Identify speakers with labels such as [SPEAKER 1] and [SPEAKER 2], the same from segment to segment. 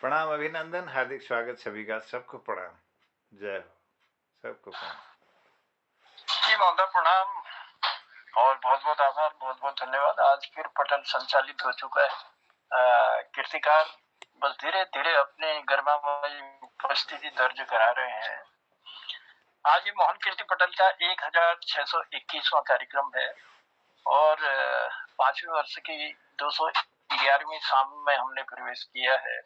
[SPEAKER 1] प्रणाम, अभिनंदन, हार्दिक स्वागत सभी का। सबको प्रणाम। जय हो। सबको प्रणाम।
[SPEAKER 2] जी महोदय प्रणाम और बहुत बहुत आभार, बहुत बहुत धन्यवाद। आज फिर पटल संचालित हो चुका है। कीर्तिकार बस धीरे धीरे अपने गर्मामयी उपस्थिति दर्ज करा रहे हैं। आज ये मोहन कीर्ति पटल का 1621वां कार्यक्रम है और 5वें वर्ष की 211वीं शाम में हमने प्रवेश किया है।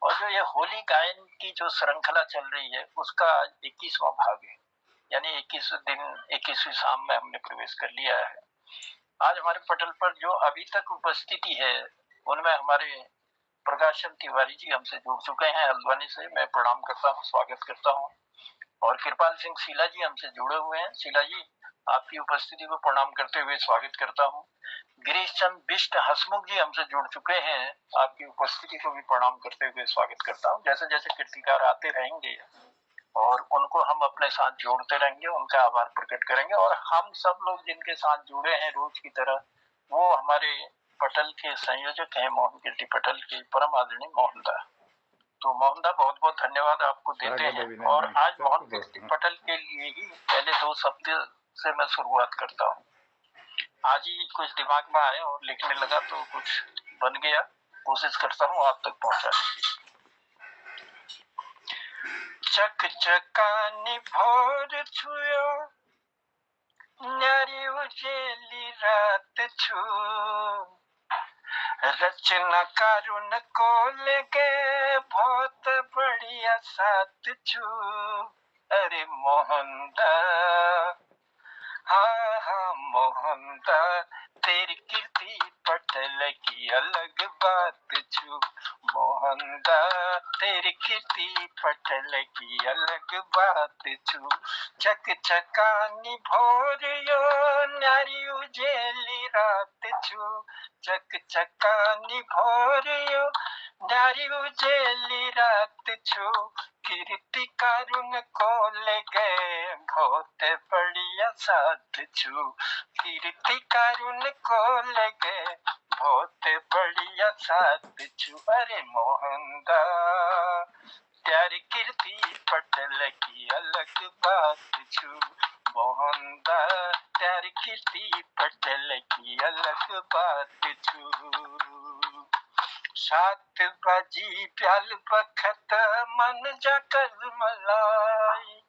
[SPEAKER 2] और जो ये होली गायन की जो श्रृंखला चल रही है उसका 21वां भाग है, यानी 21 दिन 21वीं शाम में हमने प्रवेश कर लिया है। आज हमारे पटल पर जो अभी तक उपस्थिति है उनमें हमारे प्रकाशन तिवारी जी हमसे जुड़ चुके हैं हल्द्वानी से। मैं प्रणाम करता हूँ, स्वागत करता हूँ। और कृपाल सिंह शीला जी हमसे जुड़े हुए हैं। शीला जी, आपकी उपस्थिति को प्रणाम करते हुए स्वागत करता हूँ। गिरीश चंद बिष्ट हसमुख जी हमसे जुड़ चुके हैं, आपकी उपस्थिति को भी प्रणाम करते हुए स्वागत करता हूँ। जैसे जैसे कीर्तिकार आते रहेंगे और उनको हम अपने साथ जोड़ते रहेंगे, उनका आभार प्रकट करेंगे। और हम सब लोग जिनके साथ जुड़े हैं रोज की तरह, वो हमारे पटल के संयोजक हैं मोहन कीर्ति पटल के परम आदरणीय मोहनदा। तो मोहनदा बहुत बहुत धन्यवाद आपको देते हैं। और आज मोहन कीर्ति पटल के लिए ही पहले 2 शब्द से मैं शुरुआत करता हूँ। आज ही कुछ दिमाग में आया और लिखने लगा तो कुछ बन गया, कोशिश करता हूँ आप तक पहुंचाने की। चक चकानी भोर छुयो, न्यारी उजेली रात छु, रचना कारुन को ले गए बहुत बढ़िया साथ छु। अरे मोहनदा, हाँ हाँ मोहनदा, तेरी कीर्ति पटल की अलग बात छु। मोहनदा, तेरी कीर्ति पटल की अलग बात छु। चक चकानी भोर यो, न्यारी उजेली रात छु। चक चकानी भोर यो, न्यारी उजेली रात छु। कीर्ति कारुन को ले गए बहुत बढ़िया साथ छु। कीर्ति कारुन को ले गए बहुत बढ़िया साथ छु। अरे मोहनदा, प्यारी कीर्ति पटल की अलग बात छु। मोहनदा, प्यारी कीर्ति पटल की अलग बात छु। 7 बजी प्याल बखत मन जाकर मलाई।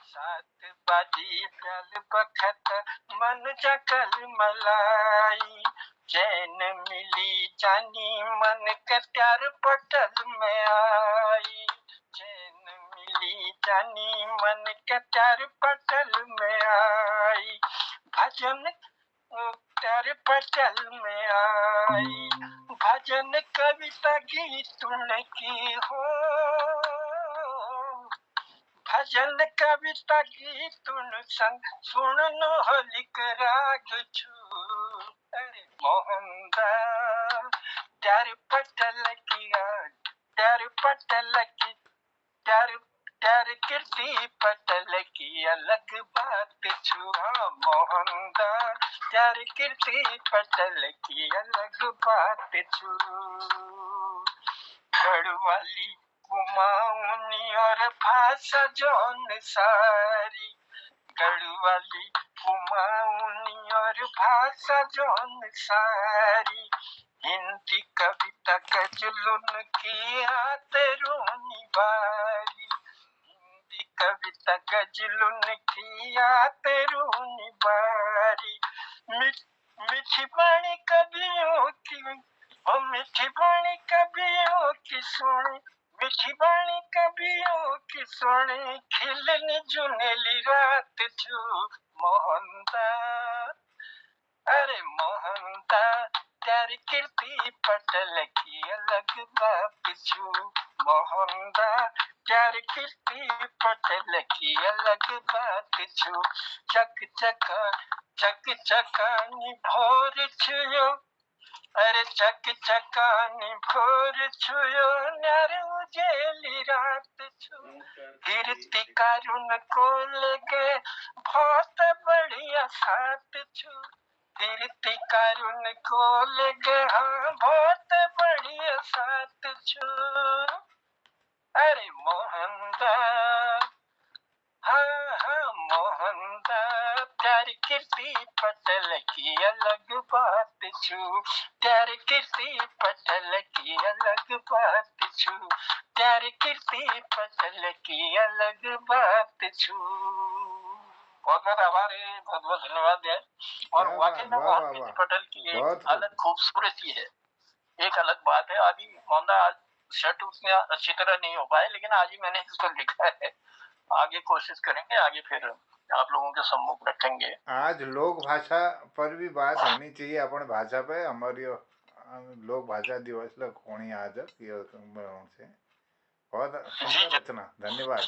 [SPEAKER 2] 7 बजी प्याल बखत मन जाकर मलाई। चैन मिली जानी मन के प्यार पटल में आई। चैन मिली जानी मन के प्यार पटल में आई। भजन प्यार पटल में आई। भजन कविता गीत की हो, भजन कविता गीत संग सुन होलिक राग छु। अरे मोहनदा, प्यार पटल की प्यार पटल की प्यार कीर्ति पटल की अलग बात छु। मोहनदा, प्यार कीर्ति पटल की अलग बात छु। गढ़वाली कुमाऊनी और भाषा जौन सारी। गढ़वाली कुमाऊनी और भाषा जौन सारी। हिंदी कविता गजलुन की आते रूनी बारी। हिंदी कविता गजलुन की आते रूनी बारी। मीठी बाणी कवियों की, ओ मीठी बाणी कवियों की सुनी। मीठी बाणी कवियों की सुनी, खिलनी जुनेली रात छु। मोहनदा, अरे मोहनदा, प्यारी कीर्ति पटल की अलग बात छु। मोहनदा, प्यारी कीर्ति पटल की अलग बात छु। चक चकानी भोर छुयो, अरे चक चकानी भोर छुयो, न्यारे उजेली रात छु। कीर्ति कारुन को ले गए बहुत बढ़िया साथ छु। कीर्ति कारुन को ले गए हाँ बहुत बढ़िया साथ छू। अरे मोहनदास, हाँ हाँ मोहनदास, प्यार कीर्ति पटेल की अलग बात छू। प्यार कीर्ति पटेल की अलग बात छू। प्यार कीर्ति पटेल की अलग बात छू। बहुत बहुत आभार है, बहुत बहुत धन्यवाद है। और
[SPEAKER 1] क्या
[SPEAKER 2] वाकई
[SPEAKER 1] बात,
[SPEAKER 2] में
[SPEAKER 1] वाह
[SPEAKER 2] मोहन
[SPEAKER 1] वाह
[SPEAKER 2] कीर्ति
[SPEAKER 1] वाह,
[SPEAKER 2] पटेल की
[SPEAKER 1] बहुत
[SPEAKER 2] एक
[SPEAKER 1] खूब।
[SPEAKER 2] अलग खूबसूरती है, एक अलग बात है। अभी मोहनदा आज शर्ट उतनी अच्छी तरह नहीं हो पाए, लेकिन आज ही मैंने इसको लिखा है। आगे कोशिश करेंगे, आगे फिर आप लोगों के सम्मुख रखेंगे।
[SPEAKER 1] आज लोक भाषा पर भी बात होनी चाहिए, अपन भाषा पे हमारी लोक भाषा दिवस कोणी आज ये से बहुत
[SPEAKER 2] जी
[SPEAKER 1] सुंदर
[SPEAKER 2] जी,
[SPEAKER 1] रचना, धन्यवाद।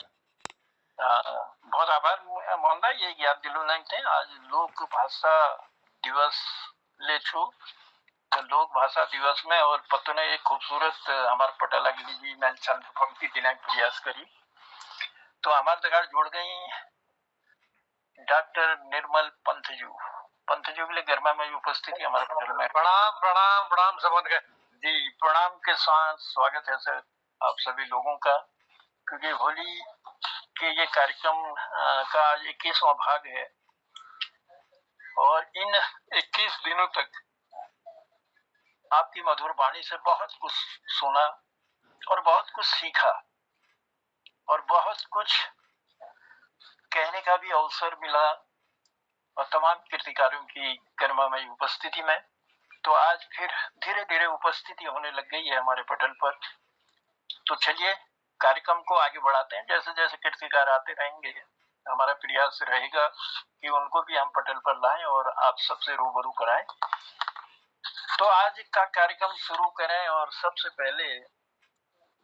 [SPEAKER 2] बहुत आभार मोहनदा, ये याद दिलाना थे आज लोक भाषा दिवस ले छू। तो लोक भाषा दिवस में और पत्तों ने एक खूबसूरत हमारे पटेला गिरी जी मैं चंद पंक्ति देने का प्रयास करी। तो हमारे दगाड़ जोड़ गई डॉक्टर निर्मल पंथजू। पंथजू के लिए गर्मा में उपस्थिति हमारे पटेल में। प्रणाम प्रणाम प्रणाम सबक जी, प्रणाम के साथ स्वागत है सर आप सभी लोगों का। क्योंकि होली के ये कार्यक्रम का आज 21वां भाग है और इन 21 दिनों तक आपकी मधुर वाणी से बहुत कुछ सुना और बहुत कुछ सीखा और बहुत कुछ कहने का भी अवसर मिला और तमाम कीर्तिकारों की गरिमामयी उपस्थिति में। तो आज फिर धीरे धीरे उपस्थिति होने लग गई है हमारे पटल पर। तो चलिए कार्यक्रम को आगे बढ़ाते हैं। जैसे जैसे कीर्तिकार आते रहेंगे हमारा प्रयास रहेगा कि उनको भी हम पटल पर लाएं और आप सबसे रूबरू कराएं। तो आज का कार्यक्रम शुरू करें और सबसे पहले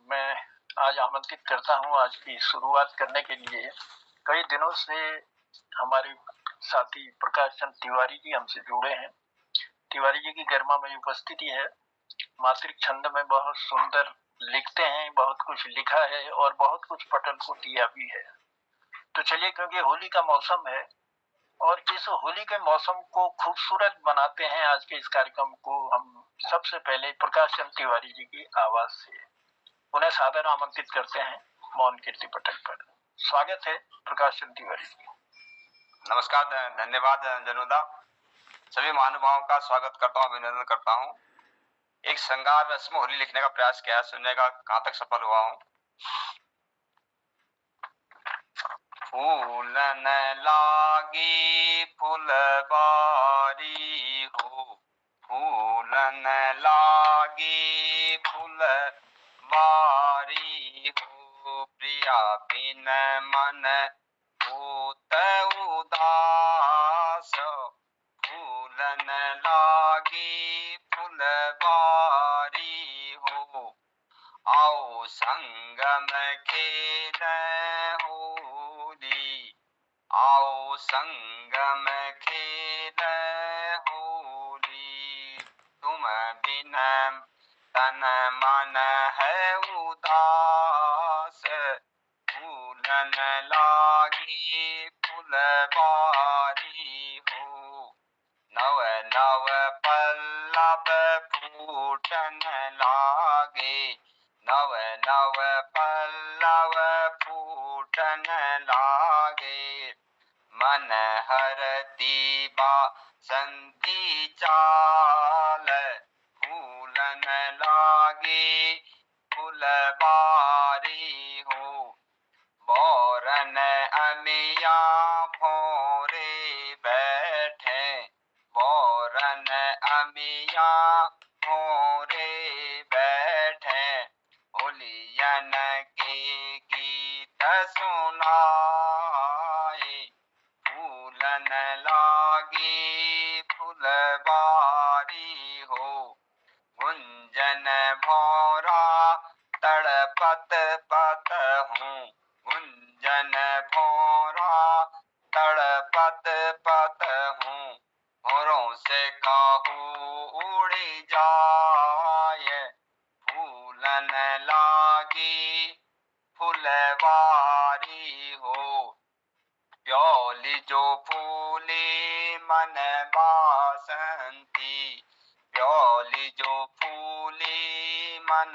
[SPEAKER 2] मैं आज आमंत्रित करता हूं आज की शुरुआत करने के लिए कई दिनों से हमारे साथी प्रकाश चंद तिवारी जी हमसे जुड़े हैं। तिवारी जी की गरिमा में उपस्थिति है। मातृक छंद में बहुत सुंदर लिखते हैं, बहुत कुछ लिखा है और बहुत कुछ पटल को दिया भी है। तो चलिए, क्योंकि होली का मौसम है और इस होली के मौसम को खूबसूरत बनाते हैं आज के इस कार्यक्रम को हम सबसे पहले प्रकाश चंद तिवारी जी की आवाज से उन्हें सादर आमंत्रित करते हैं मौन कीर्ति पटल पर। स्वागत है प्रकाश चंद तिवारी जी।
[SPEAKER 3] नमस्कार, धन्यवाद जनुदा। सभी महानुभावों का स्वागत करता हूँ, अभिनंदन करता हूँ। एक श्रृंगार रस में होली लिखने का प्रयास किया है, सुनने का कहाँ तक सफल हुआ हूँ। फूलन लागी फुलबारी हो, फूलन लागी फुलबारी हो, प्रिया बिन मन होत उदास, फूलन लागी फुलबारी हो, आओ संगम खेल होली, आओ संगम खेल होली, तुम बिन तन मन है उदास, फूलन लागी फुलबारी हो, नव नव पल्लव फूटन लागे, नव नव पल्लव फूटन लागे, मन हरती बासंती चाल, फूलन लागे फुलबारी हो, बोरन अमिया भोरे बैठे, बोरन अमिया भोरे बैठे, होलियन के गीत सुनाए, फूलन लागी फुलबारी हो, गुंजन भौरा तड़पत पत हूँ, गुंजन भौरा तड़पत पत हूँ, भौरों से काहू उड़ी जाए, फूलन लागी फुलवारी हो, प्योली जो फूली मन बासंती, प्योली जो फूली मन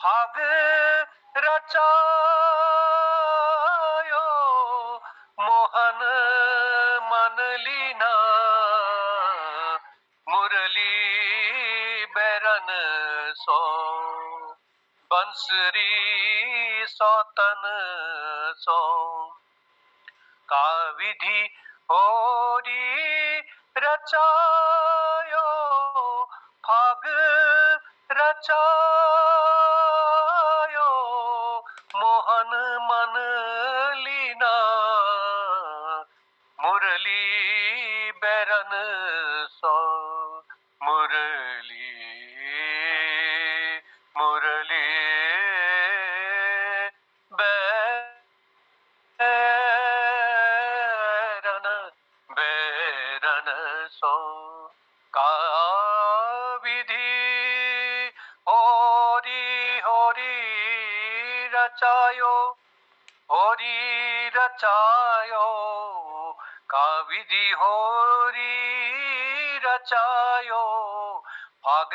[SPEAKER 4] फाग रचायो मोहन मन लीना मुरली बैरन सो बंसरी सौतन सो का विधि होरी रचायो फाग रचायो मोहन मन लीना मुरली बैरन सो मुरली मुरली बैरन बैरन सो का विधि होरी होरी रचायो होरी रचायो का विधि होरी रचायो फाग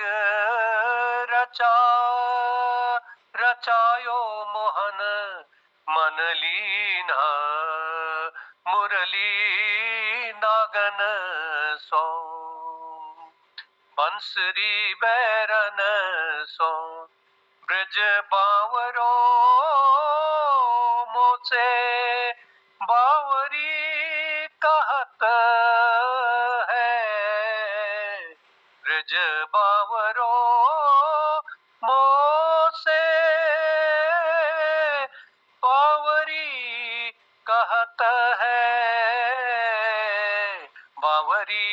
[SPEAKER 4] रचा रचायो मोहन मन लीना मुरली नागन सो बंसरी बैरन सो ब्रज बावरो मोसे बावरी कहत है ब्रज बावरो मोसे बावरी कहत है बावरी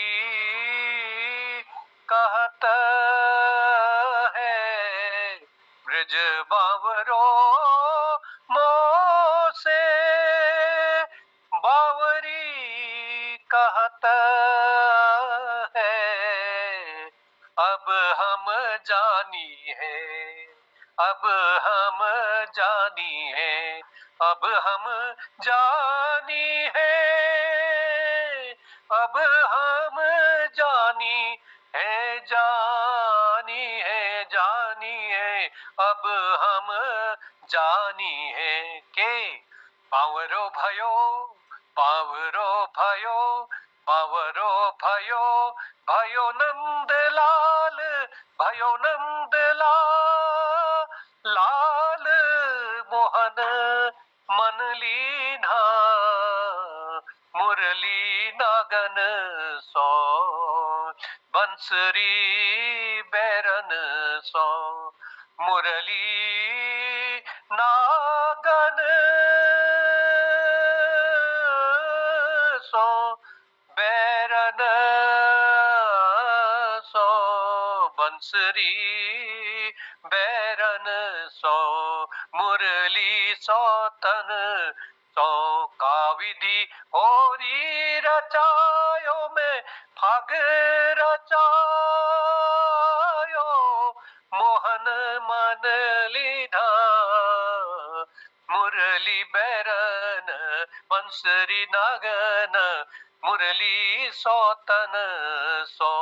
[SPEAKER 4] कहत है ब्रज बावरो मोसे बावरी कहत है अब हम जानी है अब हम जानी है अब हम जानी है अब हम जानी है जानी है जानी है अब हम जानी है के पावरो भयो पावरो भयो पावरो भयो भयो नंदलाल भयो नंदलाल लाल मोहन मन लीना मुरली नागन सो बंसरी बैरन सो मुरली नागन सो बैरन सो बंसरी बैरन सो मुरली सौतन सो का विधि होरी रचायो में फाग रचायो मोहन मन लीना मुरली बैरन बंसरी नागन मुरली सौतन सो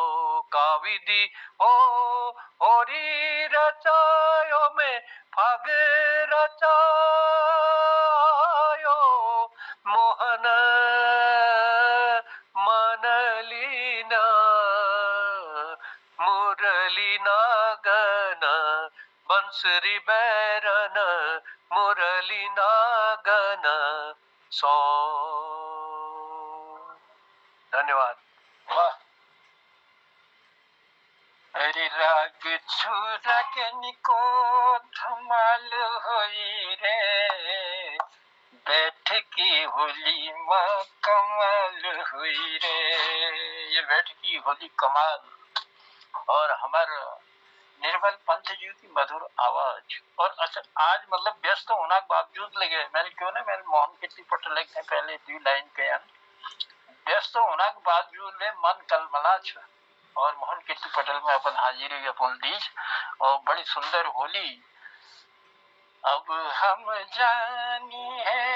[SPEAKER 4] का विधि होरी रचायो में फाग रचायो मोहन मन लीना मुरली नागन बंसरी बैरन मुरली नागन सो धन्यवाद।
[SPEAKER 2] वाह। हरि राग छुरगन को धमाल होई रे बैठ की होली माँ कमाल हुई रे। ये बैठ की होली कमाल और हमारा निर्मल पंथ जी की मधुर आवाज और अच्छा आज मतलब व्यस्त होने के बावजूद लगे मैंने क्यों ना मैंने मोहन कीर्ति पटेल ने पहले 2 लाइन के व्यस्त होने के बावजूद में मन कलमला छ और मोहन कीर्ति पटेल में अपन हाजिरी अपन दीज और बड़ी सुंदर होली अब हम जानी है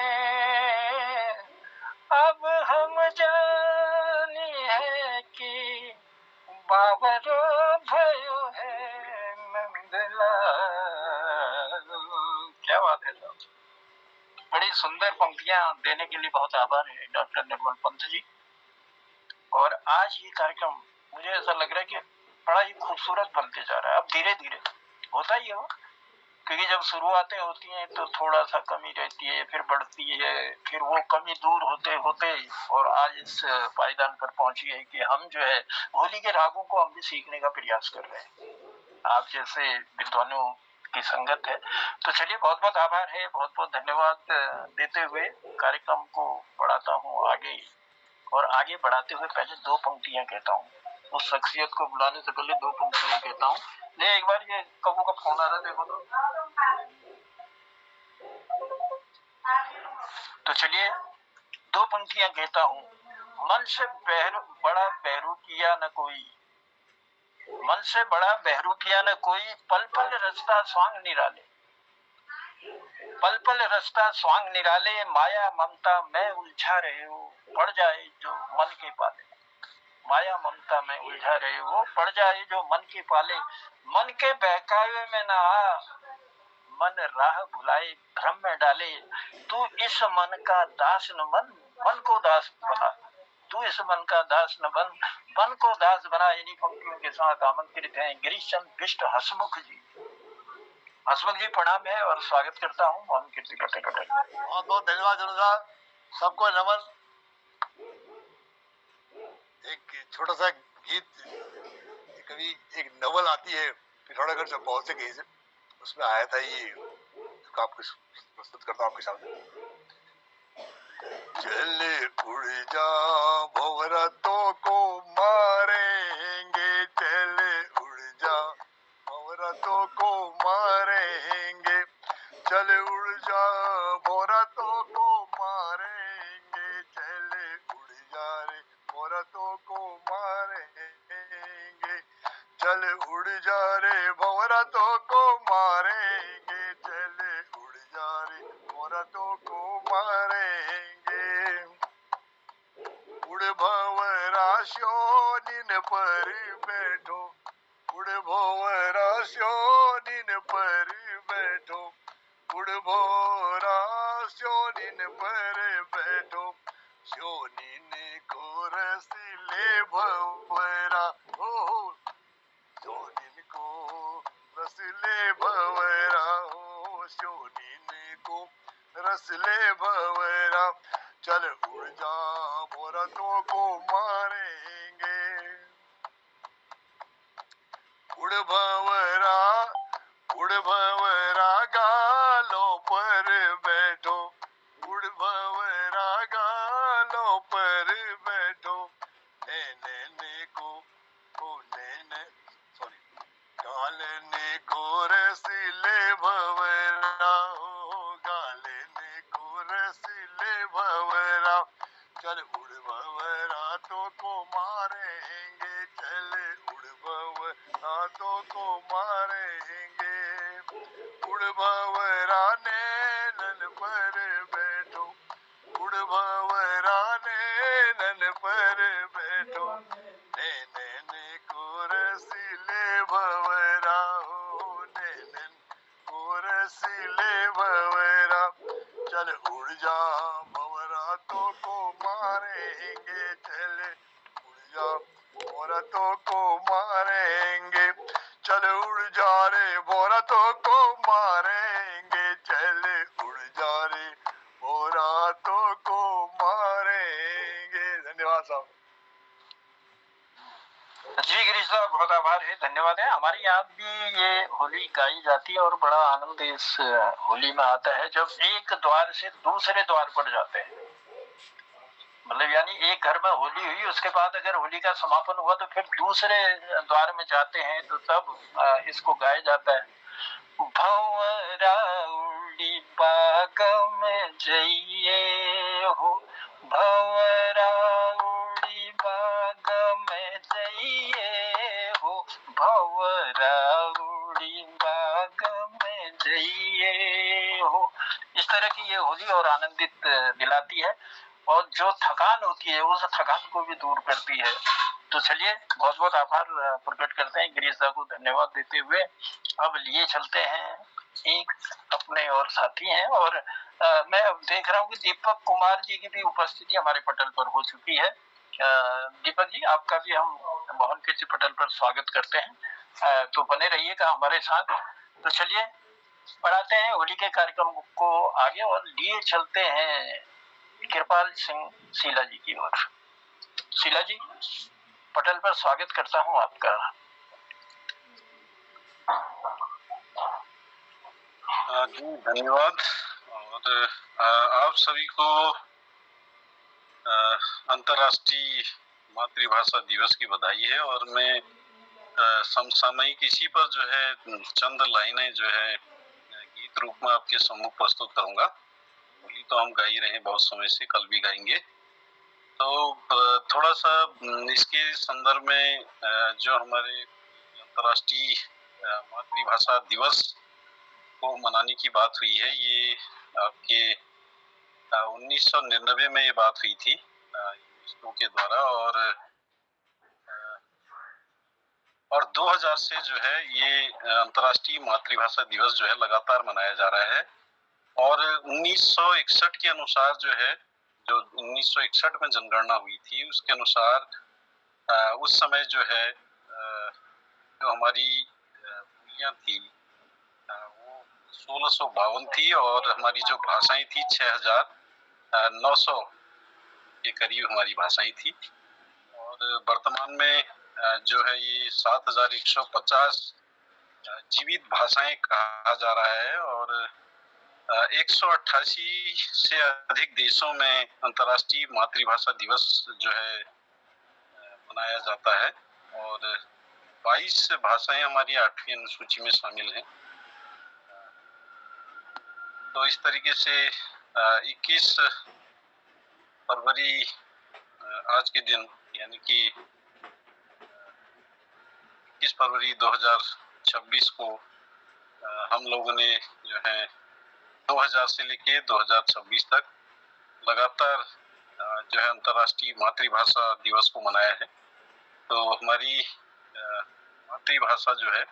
[SPEAKER 2] अब हम जानी है कि बाबर भयो है नंदलाल है साहब। बड़ी सुंदर पंक्तियां देने के लिए बहुत आभार है डॉक्टर निर्मल पंत जी। और आज ये कार्यक्रम मुझे ऐसा लग रहा है कि बड़ा ही खूबसूरत बनते जा रहा है। अब धीरे धीरे होता ही हो, क्योंकि जब शुरुआतें होती हैं तो थोड़ा सा कमी रहती है, फिर बढ़ती है, फिर वो कमी दूर होते होते और आज इस पायदान पर पहुंची है कि हम जो है होली के रागों को हम भी सीखने का प्रयास कर रहे हैं। आप जैसे विद्वानों की संगत है। तो चलिए, बहुत बहुत आभार है, बहुत बहुत धन्यवाद देते हुए कार्यक्रम को बढ़ाता हूँ आगे। और आगे बढ़ाते हुए पहले दो पंक्तियां कहता हूँ, उस शख्सियत को बुलाने से पहले दो पंक्तियां कहता हूँ। ले एक बार, ये कबू का फोन आ रहा है, देखो तो चलिए दो पंक्तियां कहता हूँ। मन से बड़ा बहरू किया न कोई, मन से बड़ा बहरू किया न कोई, पल पल रचता स्वांग निराले, पल पल रचता स्वांग निराले, माया ममता में उलझा रहे हो, पड़ जाए जो मन के पाले, माया ममता में उलझा रहे हो, पड़ जाए जो मन के पाले, मन के बहकावे में ना आ, मन राह भुलाए भ्रम में डाले, तू इस मन का दास न बन, मन को दास बना, तू इस मन का दास न बन, मन को दास बना। इन्हीं पंक्तियों के साथ आमंत्रित हैं गिरीश चंद बिष्ट हसमुख जी। हसमुख जी प्रणाम है और स्वागत करता हूँ मोहन कीर्ति कटे कटे।
[SPEAKER 5] बहुत बहुत धन्यवाद जनुदा, सबको नमन। एक छोटा सा गीत, कभी एक नवल आती है पिथौरागढ़ से बहुत से केस, उसमें आया था ये, तो आपको प्रस्तुत करता हूँ आपके सामने। चले उड़ जा भवरतों को मारेंगे, चले उड़ जा भवरतों को मारेंगे, चले उड़ जा भवरतों को मारेंगे, चले उड़ जा रे भवरतों को मारेंगे, चले उड़ जा रे भवरतों को मारेंगे, चले उड़ जा रे भवरतों को मारेंगे। उड़ भंवरा शोनिन पर बैठो, उड़ भंवरा शोनिन पर बैठो, उड़ भंवरा शोनिन पर बैठो, शोनिन को रसीले भंवरा, हो शोनिन को रसीले भंवरा, हो शोनिन को रसले भंवरा, चल उड़ जा भवरतों को मारेंगे। उड़ भंवरा गालों पर बैठो, उड़ भंवरा गालों पर बैठो, नैने को ओ नैने सॉरी गालने को रसीले भंवरा, हो गालने को रसीले भंवरा, चल उड़ भंवरा तो को मारेंगे, चले उड़ भंवरा तो को मारेंगे। उड़ भंवरा नैनन पर बैठो, उड़ भंवरा नैनन पर बैठो, नैनन को रसीले भंवरा, हो नैनन को रसीले भंवरा, चल उड़ जा भंवरातों को मारेंगे, चले उड़ जा भंवरातों को मारेंगे, चल उड़ जा रे भंवरातों को मारेंगे, चले उड़ जा रे भंवरातों को मारेंगे। धन्यवाद साहब।
[SPEAKER 2] जी गिरीश साहब, बहुत आभार है, धन्यवाद है। हमारे यहाँ भी ये होली गाई जाती है और बड़ा आनंद इस होली में आता है जब एक द्वार से दूसरे द्वार पर जाते हैं। मतलब यानी एक घर में होली हुई, उसके बाद अगर होली का समापन हुआ तो फिर दूसरे द्वार में जाते हैं, तो तब इसको गाया जाता है। भंवरा उड़ी बाग में जइए हो, भंवरा उड़ी बाग में जइए हो, भंवरा उड़ी बाग में जइए हो। इस तरह की ये होली और आनंदित दिलाती है और जो थकान होती है उस थकान को भी दूर करती है। तो चलिए, बहुत बहुत आभार प्रकट करते हैं गिरीश साहब को धन्यवाद देते हुए। अब लिए चलते हैं एक अपने और साथी हैं। और मैं अब देख रहा हूँ कि दीपक कुमार जी की भी उपस्थिति हमारे पटल पर हो चुकी है। दीपक जी, आपका भी हम मोहन कीर्ति पटल पर स्वागत करते हैं। तो बने रहिएगा हमारे साथ। तो चलिए बढ़ाते हैं होली के कार्यक्रम को आगे और लिए चलते हैं कृपाल सिंह शीला जी की ओर। शीला जी, पटल पर स्वागत करता हूँ आपका।
[SPEAKER 6] जी धन्यवाद। और आप सभी को अंतर्राष्ट्रीय मातृभाषा दिवस की बधाई है। और मैं समसामयिक इसी पर जो है चंद लाइनें जो है गीत रूप में आपके सम्मुख प्रस्तुत करूंगा। होली तो हम गा ही रहे हैं बहुत समय से, कल भी गाएंगे। तो थोड़ा सा इसके संदर्भ में जो हमारे अंतर्राष्ट्रीय मातृभाषा दिवस को मनाने की बात हुई है, ये आपके 1999 में ये बात हुई थी यूनेस्को के द्वारा। और 2000 से जो है ये अंतर्राष्ट्रीय मातृभाषा दिवस जो है लगातार मनाया जा रहा है। और 1961 के अनुसार जो है, जो 1961 में जनगणना हुई थी उसके अनुसार उस समय जो है जो हमारी बोलियां थी वो 1652 थी और हमारी जो भाषाएं थी 6900 के करीब हमारी भाषाएं थी। और वर्तमान में जो है ये 7150 जीवित भाषाएं कहा जा रहा है। और 188 से अधिक देशों में अंतर्राष्ट्रीय मातृभाषा दिवस जो है मनाया जाता है। और 22 भाषाएं हमारी 8वीं अनुसूची में शामिल हैं। तो इस तरीके से 21 फरवरी आज के दिन यानी कि 21 फरवरी 2026 को हम लोगों ने जो है 2000 से लेके 2026 तक लगातार जो है अंतर्राष्ट्रीय मातृभाषा दिवस को मनाया है। तो हमारी मातृभाषा जो है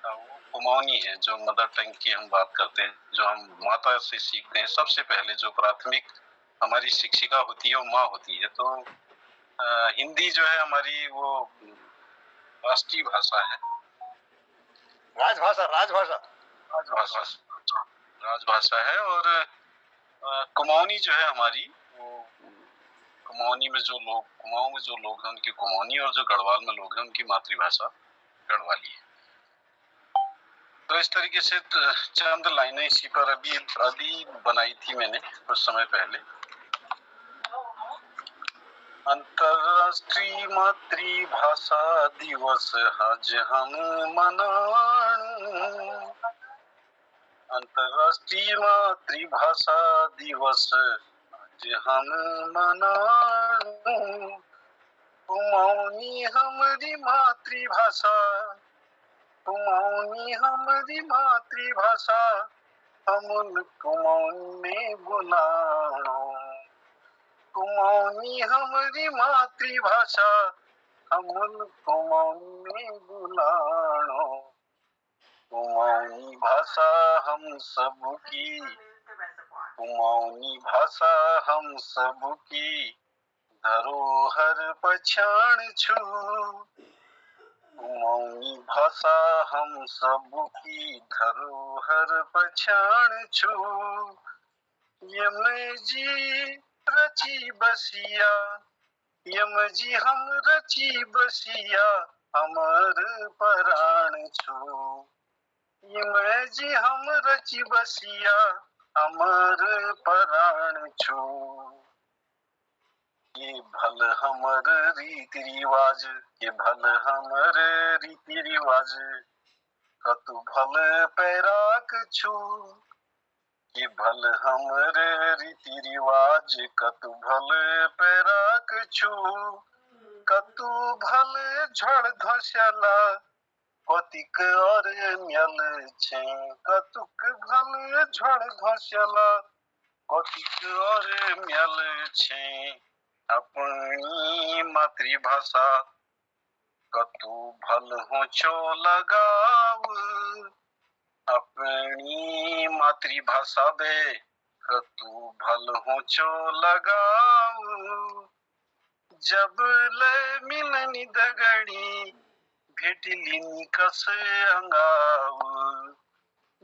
[SPEAKER 6] वो कुमाऊनी है, जो मदर टंग की हम बात करते हैं, जो हम माता से सीखते हैं। सबसे पहले जो प्राथमिक हमारी शिक्षिका होती है वो माँ होती है। तो हिंदी जो है हमारी वो राष्ट्रीय भाषा है,
[SPEAKER 5] राजभाषा राजभाषा
[SPEAKER 6] राजभाषा राजभाषा है। और कुमाऊनी जो है हमारी वो कुमाऊनी में जो लोग कुमाऊं में जो लोग हैं उनकी कुमाऊनी, और जो गढ़वाल में लोग हैं उनकी मातृभाषा गढ़वाली है। तो इस तरीके से चंद लाइनें इसी पर अभी बनाई थी मैंने कुछ समय पहले। अंतर्राष्ट्रीय मातृभाषा दिवस आज हम मनाणु, अंतर्राष्ट्रीय मातृभाषा दिवस आज हम मनाणु। कुमाऊनी हमारी मातृभाषा, कुमाऊनी हमारी मातृभाषा, हम उन कुमाऊनी में बुलाणो। कुमाऊनी हमारी मातृभाषा, हम उन कुमाऊनी में बुलाणो। कुमाऊनी भाषा हम सबकी, कुमाऊनी भाषा हम सबकी धरोहर पहचान छु। कुमाऊनी भाषा हम सबकी धरोहर पहचान छु। यम जी रची बसिया, यम जी हम रची बसिया, हमर पराण छु। यम जी हम रची बसिया, हमर पराण छु। ये भल हमर रीति रिवाज, ये भल हमर रीति रिवाज, कतु भल पैराक छु। ये भल हमर रीति रिवाज, कतु भल पैराक छु। कतु भल झड़ धसला, कतिक और म्यल छे। कतुक भल झड़ धसला, कतिक और म्यल छे। अपनी मातृभाषा कतु भल हो चो लगाव, अपनी मातृभाषा बे कतु भल हो चो लगाऊ जब ले मिलनी दगड़ी भेटली कस अंगाऊ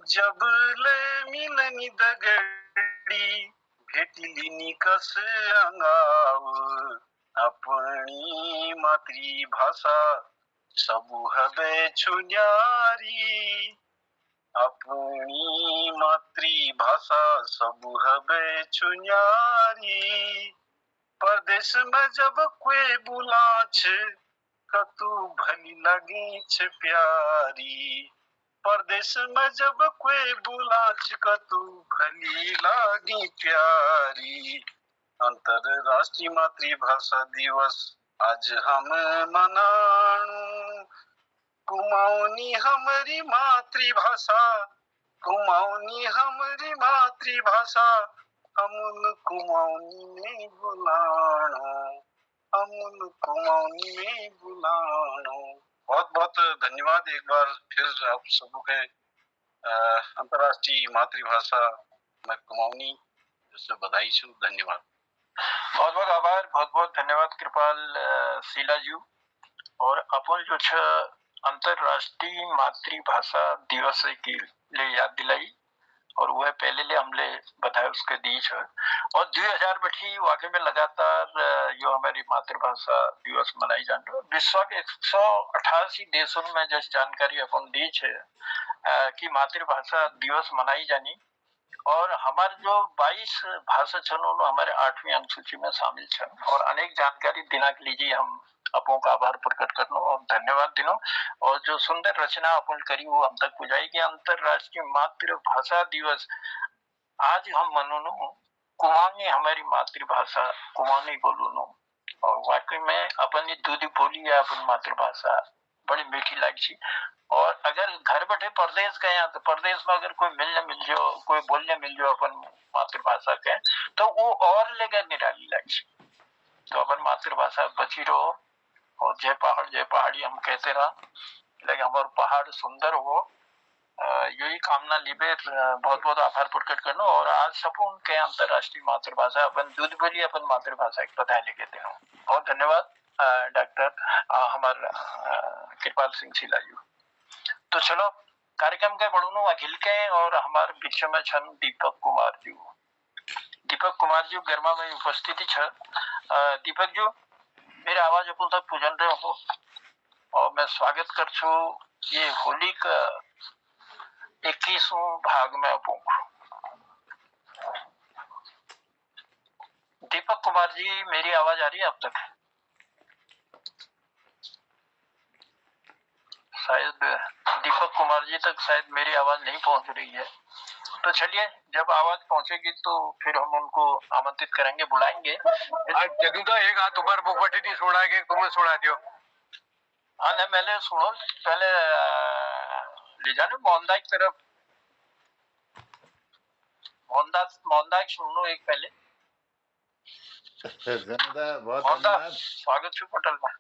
[SPEAKER 6] जब ले मिलनी दगड़ी भेटली कस अंगाऊ अपनी मातृभाषा सबु हबे छुन्यारी अपनी मातृभाषा सबु हबे छुन्यारी परदेश में जब कोई बुलाछ कतु भली लगी छ प्यारी परदेश में जब कोई बुलाछ कतु भली लागी प्यारी अंतरराष्ट्रीय मातृभाषा दिवस आज हम मनाणु कुमाऊनी हमारी मातृभाषा कुमाऊनी हमारी मातृभाषा अमुन कुमाऊनी में बुलाणो अमुन कुमाऊनी में बुलाणो। बहुत बहुत धन्यवाद एक बार फिर आप सबों के अंतर्राष्ट्रीय मातृभाषा में कुमाऊनी से बधाई छू। धन्यवाद।
[SPEAKER 2] बहुत बहुत आभार, बहुत बहुत धन्यवाद कृपाल शीला जी। और अपन जो छ अंतरराष्ट्रीय मातृभाषा दिवस की ले याद दिलाई और वह पहले ले हमले बताया उसके दी छ और 2000 बैठी वाकई में लगातार जो हमारी मातृभाषा दिवस मनाई जान रहा विश्व के 188 देशों में जैसे जानकारी अपन दी छ कि मातृभाषा दिवस मनाई जानी और हमारे जो 22 भाषा छन हमारे 8वीं अनुसूची में शामिल छन और अनेक जानकारी देना के लिए हम अपनों का आभार प्रकट करनो और धन्यवाद दिनो और जो सुंदर रचना अपन करी वो हम तक पुजाएगी। अंतरराष्ट्रीय मातृभाषा दिवस आज हम मनोनो कुमाऊनी हमारी मातृभाषा कुमाऊनी बोलूनो और वाकई में अपन दूधी बोली है अपन मातृभाषा बड़ी मीठी लगी और अगर घर बैठे परदेश गए तो परदेश में अगर कोई मिलने मिल जाओ कोई बोलने मिल जाओ अपन मातृभाषा के तो वो और लेकर निराली लगी। तो अपन मातृभाषा बची रहो और जय पहाड़ी हम कहते रहा लेकिन हमारे पहाड़ सुंदर हो यही कामना लिबे बहुत बहुत आभार प्रकट करना और आज सपून के अंतरराष्ट्रीय मातृभाषा अपन दूध बोली अपन मातृभाषा की बधाई लेके देना। बहुत धन्यवाद डॉक्टर हमारे कृपाल सिंह शीला जी। तो चलो कार्यक्रम के बढ़ू अखिल के और हमारे बीच में छन दीपक कुमार जी। दीपक कुमार जी गर्मा में उपस्थिति छ। दीपक जी मेरे आवाज अपन तक पूजन रहे हो और मैं स्वागत कर छू ये होली का 21वां भाग में अपन। दीपक कुमार जी मेरी आवाज आ रही है अब तक? शायद दीपक कुमार जी तक शायद मेरी आवाज नहीं पहुंच रही है। तो चलिए जब आवाज पहुंचेगी तो फिर हम उनको आमंत्रित करेंगे बुलाएंगे।
[SPEAKER 4] जदूदा एक हाथ ऊपर बुकवटी नहीं छोड़ा के तुम्हें छोड़ा दियो।
[SPEAKER 2] हाँ नहीं पहले सुनो पहले ले जाने मोहनदा की तरफ मोहनदा सुनो एक पहले।
[SPEAKER 1] जनुदा बहुत
[SPEAKER 2] मोहनदा
[SPEAKER 1] धन्यवाद।
[SPEAKER 2] स्वागत छू पटल में।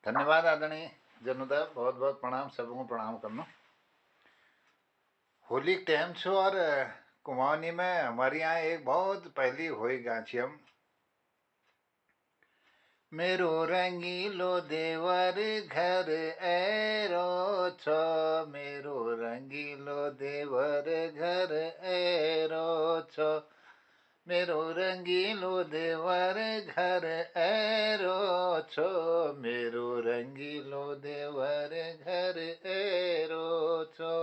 [SPEAKER 1] धन्यवाद आदरणीय जनुदा बहुत बहुत प्रणाम सबको प्रणाम करना। होली टाइम छो और कुमाऊनी में हमारे यहाँ एक बहुत पहली होई गाछी हम मेरो रंगीलो देवर घर ऐरो छो मेरो रंगीलो देवर घर ऐरो छो मेरो रंगीलो देवर घर ऐरो छो मेरो रंगीलो देवर घर ऐरो छो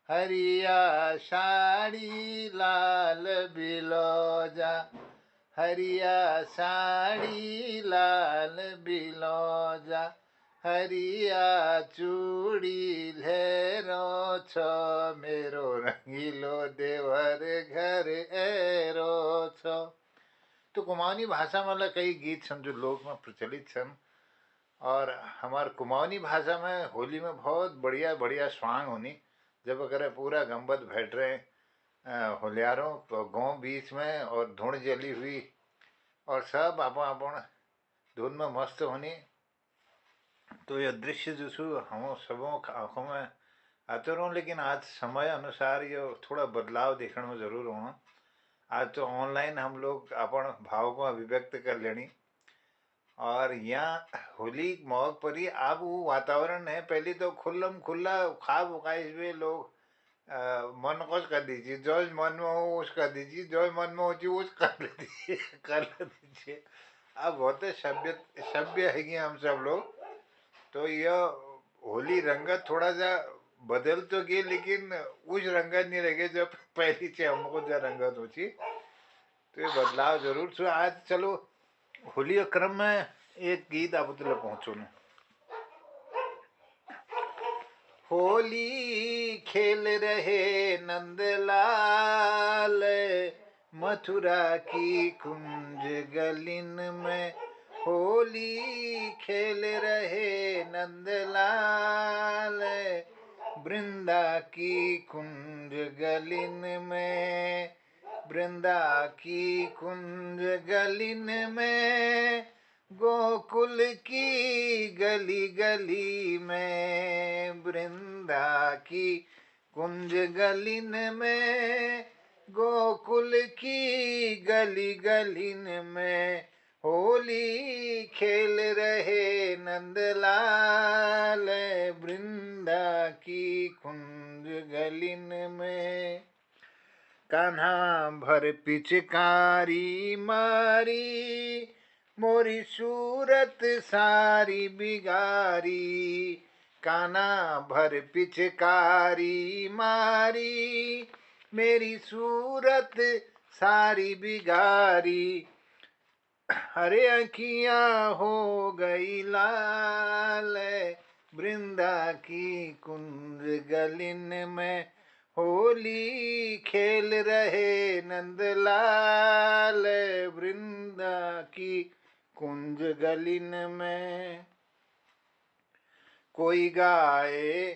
[SPEAKER 1] हरिया साड़ी लाल बिलोजा हरिया साड़ी लाल बिलोजा हरिया चूड़ी लेरो छो मेरो रंगीलो देवर घर ऐरो छो। तो कुमाऊनी भाषा में कई गीत छन जो लोक में प्रचलित छन और हमार कुमाऊनी भाषा में होली में बहुत बढ़िया बढ़िया स्वांग होनी जब अगर पूरा गंबद बैठ रहे होलियारों तो गाँव बीच में और धुन जली हुई और सब अपन धुन में मस्त होनी। तो यह दृश्य जो हम सबों आँखों में आते रहूँ, लेकिन आज समय अनुसार ये थोड़ा बदलाव देखने में ज़रूर होना। आज तो ऑनलाइन हम लोग अपन भाव को अभिव्यक्त कर लेनी, और यहाँ होली मौक पर ही अब वो वातावरण है। पहले तो खुल्लम खुल्ला खा बुकाइश में लोग मन खुश कर दीजिए, जो मन में हो उस कर दीजिए, जो मन में हो जी उस कर लीजिए कर दीजिए। अब बहुत सभ्य सभ्य है कि हम सब लोग। तो यह होली रंगत थोड़ा सा बदल तो गई, लेकिन उस रंगत नहीं रह गई जो पहली से हमको जो रंगत होती। तो ये बदलाव जरूर छो। आज चलो होली के क्रम में एक गीत आप तक पहुंचो न। होली खेल रहे नंदलाल मथुरा की कुंज गलिन में, होली खेल रहे नंदलाल वृंदा की कुंज गलिन में, वृंदा की कुंज गलिन में, गोकुल की गली गली में, वृंदा की कुंज गलिन में, गोकुल की गली गलिन में, होली खेल रहे नंदलाल वृंदा की कुंज गलिन में। कान्हा भर पिचकारी मारी, मोरी सूरत सारी बिगारी, कान्हा भर पिचकारी मारी, मेरी सूरत सारी बिगारी, हरे अखियां हो गई लाल वृंदा की कुंज गलिन में, होली खेल रहे नंदलाल वृंदा की कुंज गलिन में। कोई गाए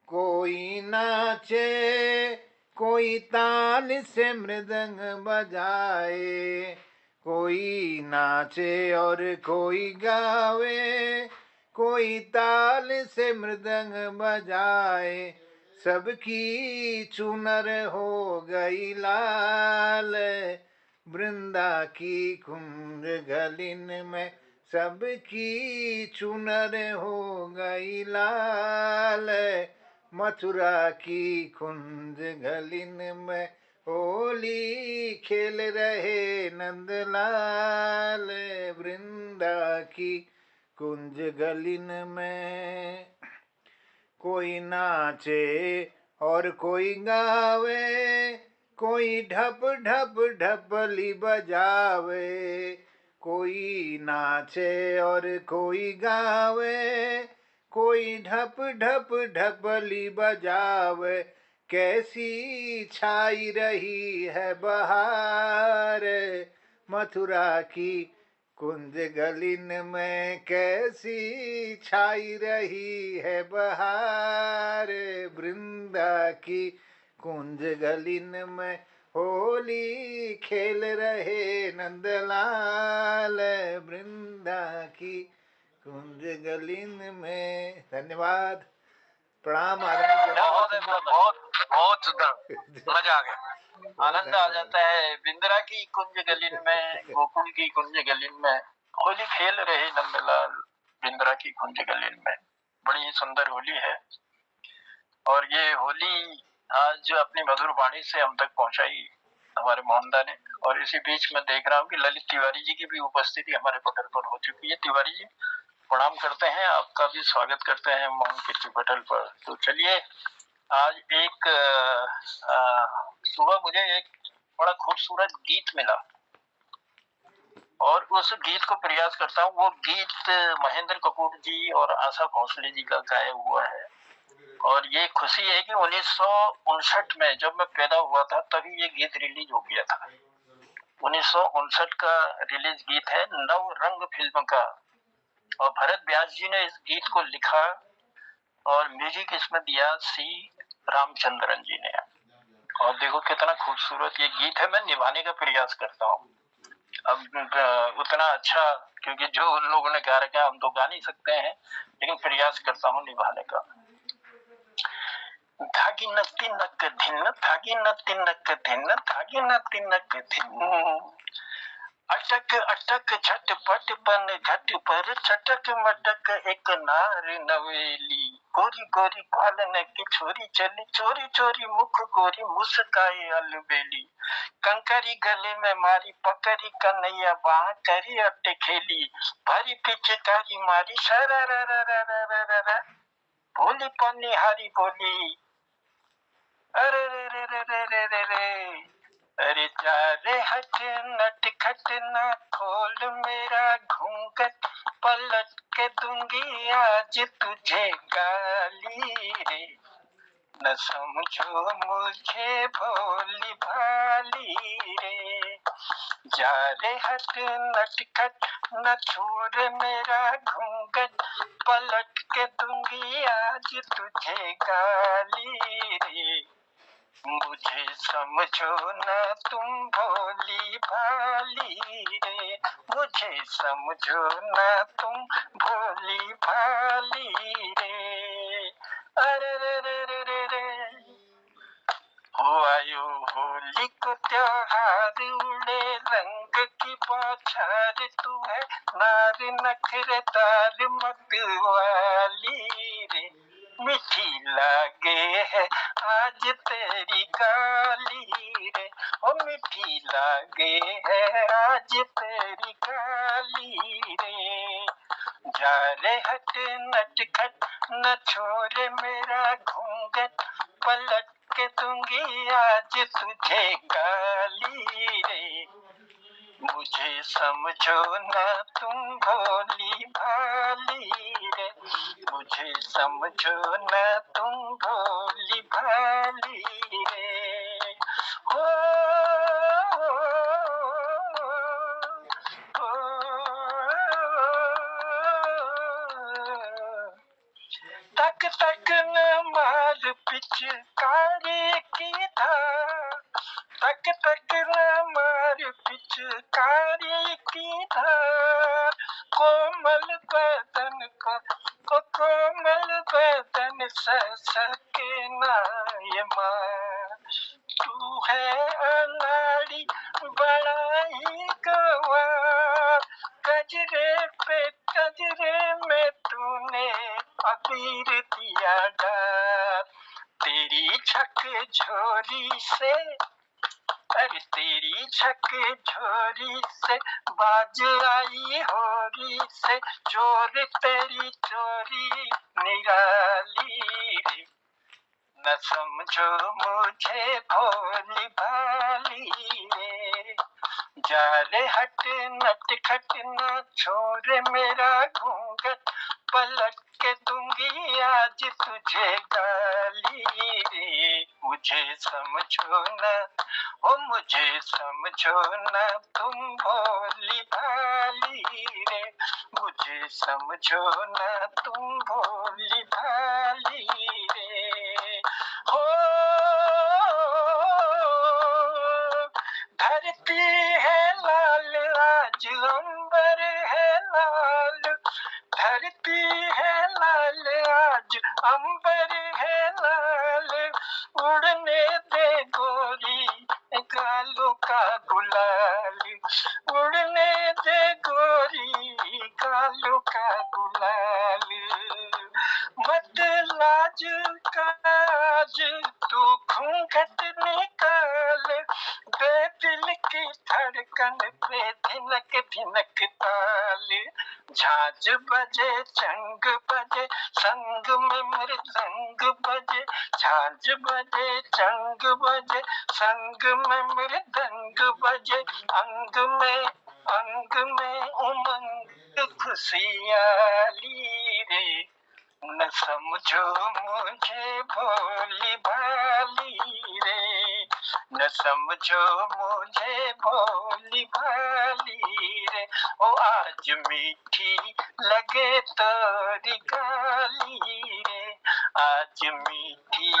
[SPEAKER 1] कोई नाचे, कोई ताल से मृदंग बजाए, कोई नाचे और कोई गावे, कोई ताल से मृदंग बजाए, सबकी चुनर हो गई लाल वृंदा की कुंज गलिन में, सबकी चुनर हो गई लाल मथुरा की कुंज गलिन में, होली खेल रहे नंदलाल वृंदा की कुंज गलिन में। कोई नाचे और कोई गावे, कोई ढप ढप ढपली बजावे, कोई नाचे और कोई गावे, कोई ढप ढप ढपली बजावे, कैसी छाई रही है बहार मथुरा की कुंज गलिन में, कैसी छाई रही है बहार वृंदा की कुंज गलिन में, होली खेल रहे नंदलाल वृंदा की कुंज गलिन में। धन्यवाद, प्रणाम
[SPEAKER 2] बहुत बहुत बहुत सुंदर, मजा आ गया, आनंद आ जाता है। बिंद्रा की कुंज गलिन में, गोकुल की कुंज गलिन में, होली खेल रहे नंदलाल बिंद्रा की कुंज गलिन में। बड़ी ही सुंदर होली है, और ये होली आज जो अपनी मधुर वाणी से हम तक पहुंचाई हमारे मोहनदा ने। और इसी बीच में देख रहा हूँ कि ललित तिवारी जी की भी उपस्थिति हमारे पटल पर हो चुकी है। तिवारी जी प्रणाम करते हैं, आपका भी स्वागत करते हैं मोहन कीर्ति पटल पर। तो चलिए, आज एक सुबह मुझे एक बड़ा खूबसूरत गीत मिला, और उस गीत को प्रयास करता हूँ। वो गीत महेंद्र कपूर जी और आशा भोसले जी का गाया हुआ है, और ये खुशी है कि 1959 में जब मैं पैदा हुआ था तभी ये गीत रिलीज हो गया था। 1959 का रिलीज गीत है, नव रंग फिल्म का, और भरत व्यास जी ने इस गीत को लिखा और म्यूजिक इसमें दिया सी रामचंद्रन जी ने। और देखो कितना खूबसूरत ये गीत है, मैं निभाने का प्रयास करता हूँ। अब उतना अच्छा, क्योंकि जो उन लोगों ने गा रखा है हम तो गा नहीं सकते हैं, लेकिन प्रयास करता हूँ निभाने का। धागिन तिनक धिन धागिन तिनक धिन धागिन तिनक धिन अटक अटक झटपट बन घट पर छटक मटक एक नार नवेली गोरी गोरी पालन की छोरी चली चोरी चोरी मुख गोरी मुस्काए अलबेली कंकरी गले में मारी पकड़ी कन्हैया बाह करी अट्टे खेली भरी पिचकारी मारी शरा भोली पनिहारी बोली अरे रे रे रे रे रे रे रे अरे जा रे हट नट खट ना खोल मेरा घूंघट पलट के दूंगी आज तुझे गाली रे न समझो मुझे भोली भाली रे जा रे हट नट खट न छोड़ मेरा घूंघट पलट के दूंगी आज तुझे गाली रे मुझे समझो न तुम भोली भाली रे मुझे समझो न तुम भोली भाली रे अरे रे रे रे रे रे हो आयो होली को त्योहार उड़े रंग की बौछार तू है नार नखरे तार मत वाली रे मीठी लागे है आज तेरी गाली रे ओ मीठी लागे है आज तेरी गाली रे जा रे हट नट खट न छोड़े मेरा घूंघट पलट के दूंगी आज तुझे गाली रे मुझे समझो न तुम भोली भाली रे मुझे समझो न तुम भोली भाली रे हो, तक तक न मार पिचकारी की धार तक तक न मार पिचकारी की धार कोमल बदन को कोमल बदन सके ना ये मार तू है अनाड़ी बड़ा ही गवार गजरे पे गजरे में तूने अबीर दिया डार तेरी छक झोरी से अरे तेरी छक झोरी से बाज आई होरी से चोर तेरी चोरी निराली रे न समझो मुझे भोली भाली रे जा रे हट नट खट न छोड़ मेरा घूंघट पलट के दूंगी आज तुझे गाली रे मुझे समझो न ओ मुझे समझो न तुम भोली भाली रे मुझे समझो न तुम भोली भाली रे हो धरती है लाल आज अंबर है लाल धरती है लाल आज अंबर है लाल उड़ने दे गोरी गालों का गुलाल उड़ने दे गोरी गालों का गुलाल मत लाज काज तू घूंघट निकाल बे दिल की धड़कन पे धिनक धिनक ताल झांझ बजे चंग बजे संग में मृदंग बजे झांझ बजे चंग बजे संग में मृदंग बजे अंग में उमंग खुशियाली रे न समझो मुझे भोली भाली रे न समझो मुझे भोली भाली रे ओ आज मीठी लगे तोरी गाली रे आज मीठी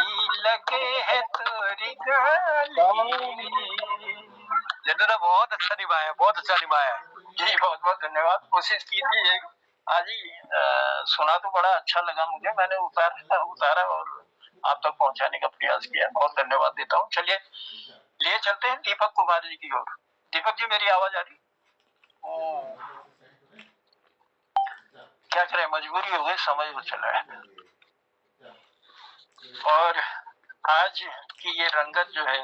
[SPEAKER 2] लगे है तोरी गाली रे
[SPEAKER 4] जनरा बहुत अच्छा निभाया, बहुत अच्छा निभाया।
[SPEAKER 2] जी बहुत बहुत धन्यवाद। कोशिश की थी आज ही सुना तो बड़ा अच्छा लगा मुझे, मैंने उतारा और आप तक पहुंचाने का प्रयास किया। बहुत धन्यवाद देता हूँ। चलिए लिए चलते हैं दीपक कुमार जी की ओर। दीपक जी, मेरी आवाज आ रही? क्या करें, मजबूरी हो गई, समय हो चला है। और आज की ये रंगत जो है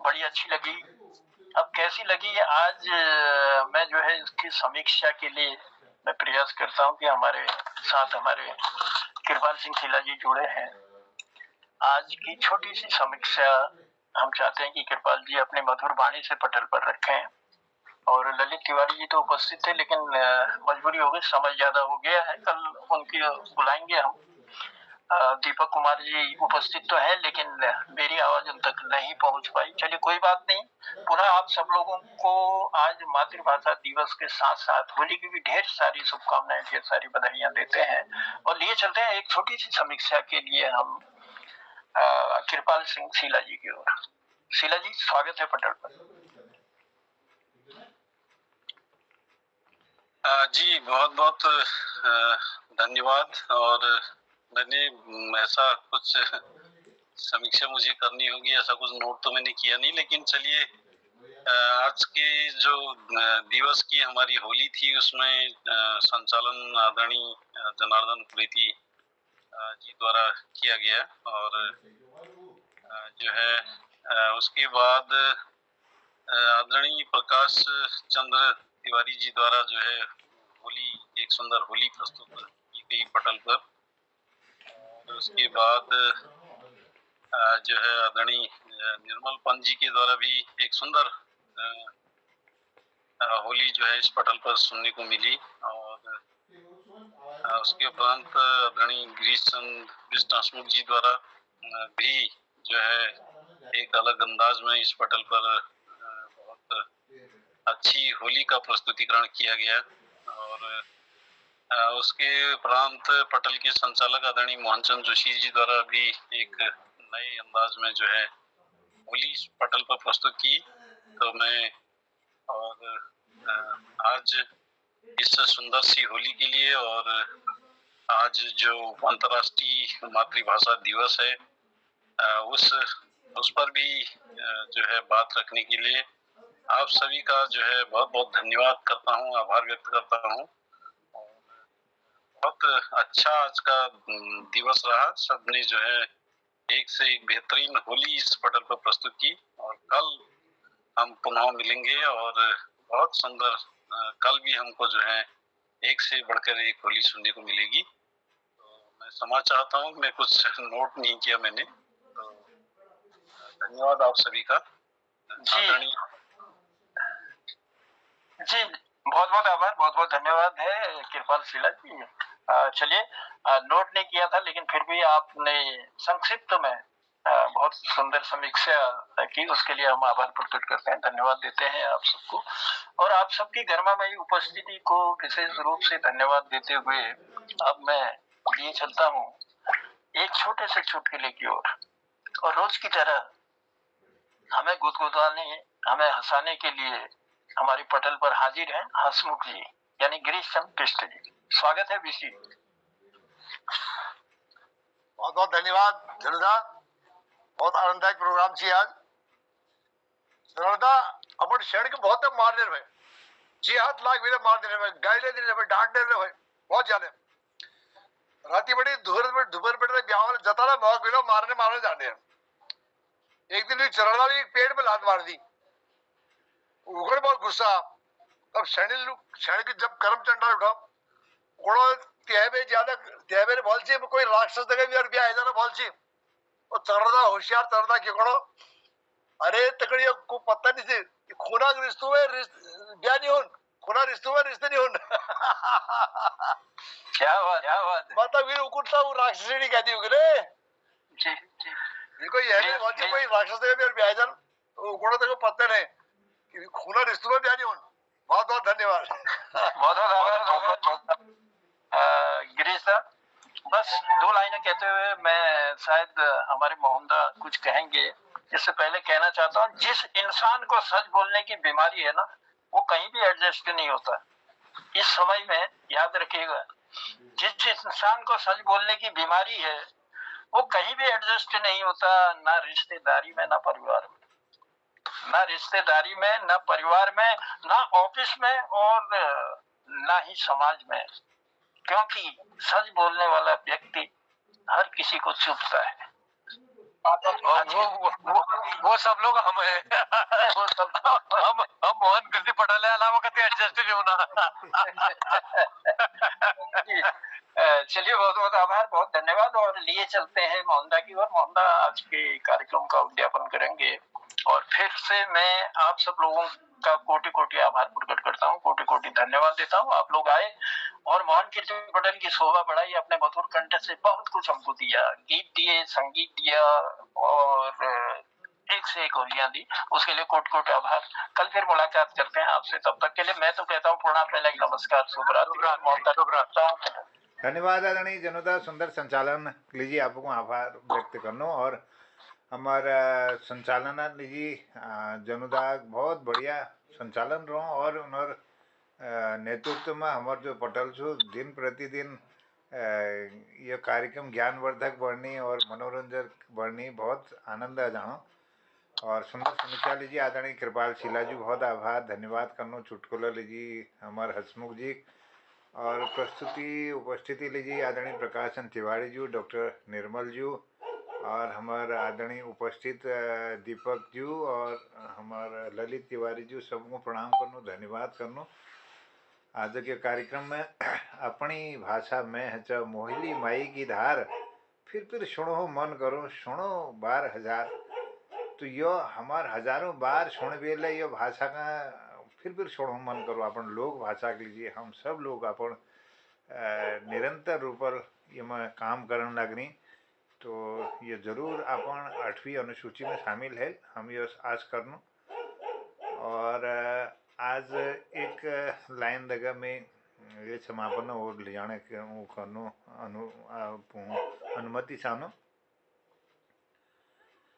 [SPEAKER 2] बड़ी अच्छी लगी। अब कैसी लगी आज मैं जो है इसकी समीक्षा के लिए मैं प्रयास करता हूँ कि हमारे साथ हमारे कृपाल सिंह खीला जी जुड़े हैं। आज की छोटी सी समीक्षा हम चाहते हैं कि कृपाल जी अपने मधुर वाणी से पटल पर रखें। और ललित तिवारी जी तो उपस्थित थे, लेकिन मजबूरी हो गई, समय ज्यादा हो गया है, कल उनकी बुलाएंगे हम। दीपक कुमार जी उपस्थित तो है, लेकिन मेरी आवाज उन तक नहीं पहुंच पाई। चलिए कोई बात नहीं। पुनः आप सब लोगों को आज मातृभाषा दिवस के साथ साथ होली की भी ढेर सारी शुभकामनाएं, ढेर सारी बधाइयां देते हैं। और लिए चलते हैं एक छोटी सी समीक्षा के लिए हम कृपाल सिंह शीला जी की ओर। शीला जी, स्वागत है पटल पर।
[SPEAKER 6] जी बहुत बहुत धन्यवाद। और मैंने ऐसा कुछ समीक्षा मुझे करनी होगी, ऐसा कुछ नोट तो मैंने किया नहीं, लेकिन चलिए आज के जो दिवस की हमारी होली थी उसमें संचालन आदरणीय जनार्दन प्रीति जी द्वारा किया गया। और जो है उसके बाद आदरणीय प्रकाश चंद्र तिवारी जी द्वारा जो है होली, एक सुंदर होली प्रस्तुत की गई पटल पर। और उसके बाद जो है आदरणीय निर्मल पंत जी के द्वारा भी एक सुंदर होली जो है इस पटल पर सुनने को मिली। और उसके उपरांत आदरणीय गिरीश चंद्र जी द्वारा भी जो है एक अलग अंदाज में इस पटल पर बहुत अच्छी होली का प्रस्तुतिकरण किया गया। और उसके उपरांत पटल के संचालक आदरणीय मोहनचंद जोशी जी द्वारा भी एक नए अंदाज में जो है होली इस पटल पर प्रस्तुत की। तो मैं और आज इस सुंदर सी होली के लिए और आज जो अंतर्राष्ट्रीय मातृभाषा दिवस है उस पर भी जो है बात रखने के लिए आप सभी का जो है बहुत बहुत धन्यवाद करता हूँ, आभार व्यक्त करता हूँ। बहुत अच्छा आज का दिवस रहा। सबने जो है एक से एक बेहतरीन होली इस पटल पर प्रस्तुत की। और कल हम पुनः मिलेंगे और बहुत सुंदर कल भी हमको जो है एक से बढ़कर एक होली सुनने को मिलेगी। तो मैं क्षमा चाहता हूँ, मैं कुछ नोट नहीं किया मैंने। तो धन्यवाद आप सभी का।
[SPEAKER 2] जी जी, बहुत बहुत आभार, बहुत बहुत धन्यवाद है कृपाल शीला जी। चलिए नोट नहीं किया था, लेकिन फिर भी आपने संक्षिप्त में बहुत सुंदर समीक्षा की, उसके लिए हम आभार प्रकट करते हैं, धन्यवाद देते हैं आप सबको। और आप सबकी गर्मामयी उपस्थिति को विशेष रूप से धन्यवाद देते हुए अब मैं लिए चलता हूँ एक छोटे से चुटकुले की ओर। और रोज की तरह हमें गुदगुदाने, हमें हंसाने के लिए हमारी पटल पर हाजिर हैं हसमुख जी, यानी गिरीश चंद्र कृष्ण जी। स्वागत है बीसी।
[SPEAKER 5] बहुत बहुत धन्यवाद जनुदा, बहुत आनंददायक प्रोग्राम थी आज। जनुदा अपन शहर के बहुत मारने रहे जी, हाथ लाख भी मारने रहे, गाइले देने रहे, डांटने रहे, बहुत ज्यादा राती बड़ी दोपहर बैठे ब्याह वाले जता रहा बहुत बिलो मारने जाने। एक दिन चरणा भी पेड़ में लात मार दी, उगड़ बहुत गुस्सा। अब शैणी की जब कर्म चंडा उठा उड़ो त्याबे बोलची कोई राक्षस जगह भी ब्याह जाना बोलची और चढ़दा होशियार चढ़दा क्यों करो। अरे तकड़िया को पता नहीं थी खूना रिश्तों में ब्याह नहीं हो, खूना रिश्तों में रिश्ते नहीं हो।
[SPEAKER 2] क्या बात
[SPEAKER 5] माता वीर उकुटता वो राक्षसी कहती होगी रे
[SPEAKER 2] जी।
[SPEAKER 5] इनको यह बोलची कोई राक्षस जगह भी ब्याह जान उगड़ो तो पता नहीं कि खूना रिश्तों में ब्याह नहीं हो। बहुत बहुत धन्यवाद।
[SPEAKER 2] बहुत आभार गिरीश साहब। बस दो लाइनें कहते हुए मैं शायद हमारे मोहनदा कुछ कहेंगे। इससे पहले कहना चाहता हूँ, जिस इंसान को सच बोलने की बीमारी है ना, वो कहीं भी एडजस्ट नहीं होता। इस समय में याद रखिएगा, जिस इंसान को सच बोलने की बीमारी है वो कहीं भी एडजस्ट नहीं होता, ना रिश्तेदारी में ना परिवार में, ना रिश्तेदारी में ना परिवार में, ना ऑफिस में और ना ही समाज में, क्योंकि सच बोलने वाला व्यक्ति हर किसी को चुभता है।
[SPEAKER 4] और वो सब लोग हम हैं।
[SPEAKER 2] वो सब
[SPEAKER 4] हम मोहन कीर्ति पटेल अलावा कभी एडजस्ट नहीं होना।
[SPEAKER 2] चलिए, बहुत बहुत आभार, बहुत धन्यवाद। और लिए चलते हैं मोहनदा की ओर। मोहनदा आज के कार्यक्रम का उद्यापन करेंगे और फिर से मैं आप सब लोगों का कोटि कोटि आभार प्रकट करता हूँ, कोटि कोटि धन्यवाद देता हूँ। आप लोग आए और मोहन कीर्ति पटेल की शोभा बढ़ाई, अपने मधुर कंठ से बहुत कुछ हमको दिया, गीत दिए, संगीत दिया और एक से एक होलियां दी। उसके लिए कोट कोट आभार। कल फिर मुलाकात करते हैं आपसे, तब तक के लिए मैं तो कहता हूँ प्रणाम, पहले नमस्कार, शुभ रात्रि।
[SPEAKER 1] धन्यवाद आदरणीय जनोदा, सुंदर संचालन लीजिए, आपको आभार व्यक्त करनो। और हमारा संचालन लीजिए जनोदा बहुत बढ़िया संचालन रहो और उनर नेतृत्व में हमार जो पटल छो दिन प्रतिदिन ये कार्यक्रम ज्ञानवर्धक बढ़नी और मनोरंजक बढ़नी, बहुत आनंद आ जानो। और सुंदर समीक्षा लीजिए आदरणीय कृपाल शिला जी, बहुत आभार धन्यवाद करनो। चुटकुला लीजिए हमारे हसमुख जी और प्रस्तुति उपस्थिति लीजिए आदरणीय प्रकाशन तिवारी जी, डॉक्टर निर्मल जी और हमारे आदरणीय उपस्थित दीपक जी और हमारे ललित तिवारी जी, सबको प्रणाम करनो, धन्यवाद करनो। आज के कार्यक्रम में अपनी भाषा में है मोहिली माई की धार, फिर सुनो मन करो, सुनो बार हजार। तो यो हमार हजारों बार सुन बेले यो भाषा का फिर सुनो मन करो। अपन लोक भाषा के लिए हम सब लोग अपन निरंतर रूप ये में काम करने लगनी, तो ये जरूर अपन 8वीं अनुसूची में शामिल है, हम ये आज करनो। और आज एक लाइन दगा में ये समापन और ले जाने के वो करनो अनुमति सानो।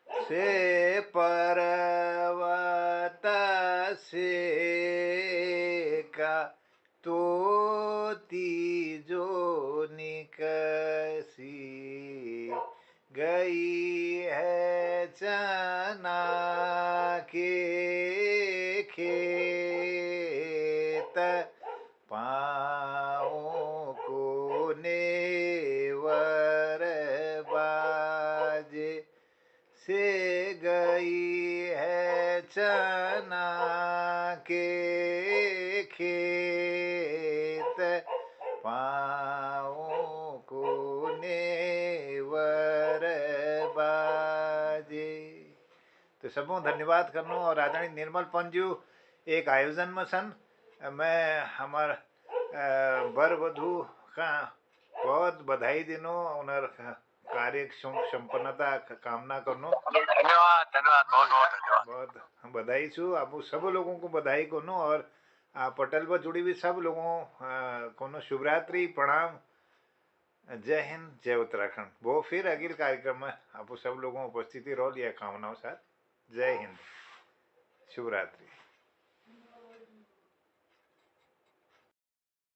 [SPEAKER 1] से पर्वत से का तो तीजो निकसी गई है चना के खेत, पाँव को नेवर बाजे से गई है चना के खेत, पाँव को नेवर बाजे। तो सबको धन्यवाद करनो। और आदरणीय निर्मल पंजू एक आयोजन में सन, मैं हमार बर वधु का बहुत बधाई देनो, उनर कार्य संपन्नता कामना करनो।
[SPEAKER 4] धन्यवाद धन्यवाद, बहुत बहुत धन्यवाद,
[SPEAKER 1] बहुत बधाई छू आप सब लोगों को बधाई करनो। और पटल पर जुड़ी हुई सब लोगों को शुभरात्रि, प्रणाम, जय हिंद, जय उत्तराखंड। वो फिर अगले कार्यक्रम में आप सब लोगों उपस्थिति रहो लिया कामनाओं साथ। जय हिंद, शुभरात्रि।